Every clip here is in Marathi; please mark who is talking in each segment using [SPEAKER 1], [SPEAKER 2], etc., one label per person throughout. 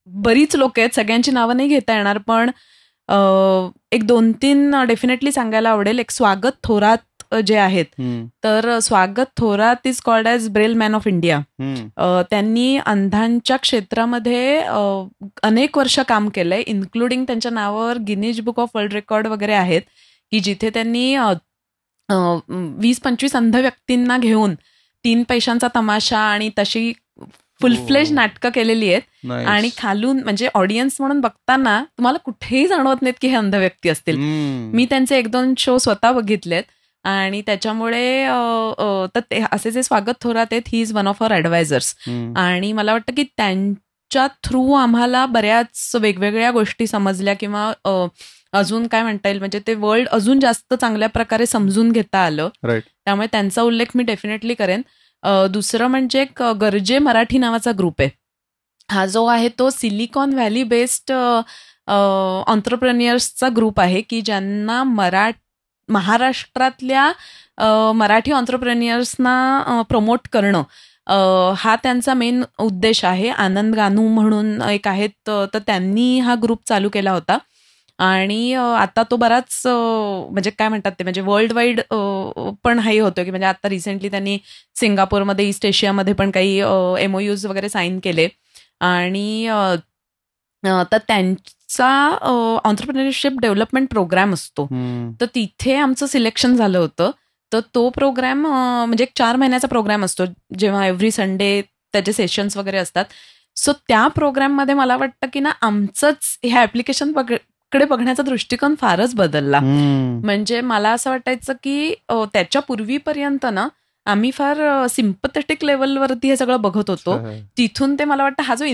[SPEAKER 1] बरीच लोक आहेत, सगळ्यांची नावं नाही घेता येणार, पण एक 2-3 डेफिनेटली सांगायला आवडेल. एक स्वागत थोरात जे आहेत, तर स्वागत Thorat is called as Braille man of India. त्यांनी अंधांच्या क्षेत्रामध्ये अनेक वर्ष काम केलंय, इन्क्लुडिंग त्यांच्या नावावर Guinness book of world record वगैरे आहेत, की जिथे त्यांनी 20-25 अंध व्यक्तींना घेऊन 3 पैशांचा तमाशा आणि तशी फुलफ्लेज नाटकं केलेली आहेत. आणि खालून म्हणजे ऑडियन्स म्हणून बघताना तुम्हाला कुठेही जाणवत नाहीत की हे अंध व्यक्ती असतील. मी त्यांचे 1-2 शो स्वतः बघितलेत आणि त्याच्यामुळे तर ते असे जे स्वागत थोरात आहेत, he is one of our advisors. आणि मला वाटतं की त्यांच्या थ्रू आम्हाला बऱ्याच वेगवेगळ्या गोष्टी समजल्या, किंवा अजून काय म्हणता येईल, म्हणजे ते वर्ल्ड अजून जास्त चांगल्या प्रकारे समजून घेता आलं. त्यामुळे त्यांचा उल्लेख मी डेफिनेटली करेन. दुसरं म्हणजे एक गरजे मराठी नावाचा ग्रुप आहे. हा जो आहे तो सिलिकॉन व्हॅली बेस्ड ऑन्ट्रप्रेन्युअर्सचा ग्रुप आहे, की ज्यांना महाराष्ट्रातल्या मराठी ऑन्ट्रप्रेन्युअर्सना प्रमोट करणं हा त्यांचा मेन उद्देश आहे. आनंद गानू म्हणून एक आहेत, तर त्यांनी हा ग्रुप चालू केला होता आणि आता तो बराच म्हणजे काय म्हणतात ते, म्हणजे वर्ल्ड वाईड पण हे होतं, की म्हणजे आता रिसेंटली त्यांनी सिंगापूरमध्ये, ईस्ट एशियामध्ये पण काही MOUs वगैरे साईन केले. आणि तर त्यांचा ऑन्ट्रप्रेन्युअरशिप डेव्हलपमेंट प्रोग्राम असतो, तर तिथे आमचं सिलेक्शन झालं होतं. तर तो प्रोग्राम म्हणजे 4 महिन्याचा प्रोग्राम असतो, जेव्हा एव्हरी संडे त्याचे सेशन्स वगैरे असतात. सो त्या प्रोग्राममध्ये मला वाटतं की ना आमचंच ह्या ऍप्लिकेशन कडे बघण्याचा दृष्टिकोन फारच बदलला. म्हणजे मला असं वाटायचं की त्याच्या पूर्वीपर्यंत ना आम्ही फार सिम्पथेटिक लेवलवरती हे सगळं बघत होतो. तिथून ते मला वाटतं हा जो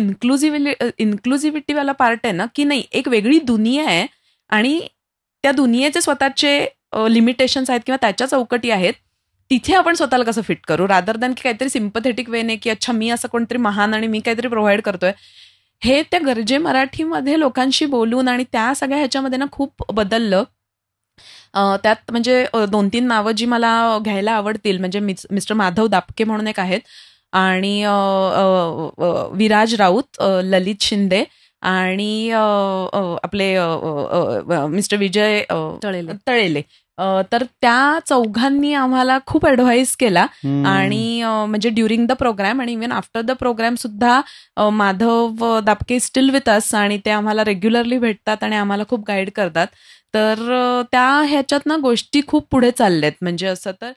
[SPEAKER 1] इन्क्लुझिव्हिटीवाला पार्ट आहे ना, की नाही एक वेगळी दुनिया आहे आणि त्या दुनियेचे स्वतःचे लिमिटेशन्स आहेत किंवा त्याच्या चौकटी आहेत, तिथे आपण स्वतःला कसं फिट करू, रादर दॅन की काहीतरी सिम्पथेटिक वेने की अच्छा मी असं कोणतरी महान आणि मी काहीतरी प्रोव्हाइड करतोय. हे त्या गरजे मराठीमध्ये लोकांशी बोलून आणि त्या सगळ्या ह्याच्यामध्ये ना खूप बदललं. त्यात म्हणजे 2-3 नावं जी मला घ्यायला आवडतील, म्हणजे मिस्टर माधव दापके म्हणून एक आहेत, आणि विराज राऊत, ललित शिंदे आणि आपले मिस्टर विजय तळेले. तर त्या चौघांनी आम्हाला खूप ॲडव्हाइस केला. आणि म्हणजे ड्युरिंग द प्रोग्राम आणि इव्हन आफ्टर द प्रोग्राम सुद्धा Madhav Dapke steel with us, आणि ते आम्हाला रेग्युलरली भेटतात आणि आम्हाला खूप गाईड करतात. तर त्या ह्याच्यात ना गोष्टी खूप पुढे चालल्यात. म्हणजे असं तर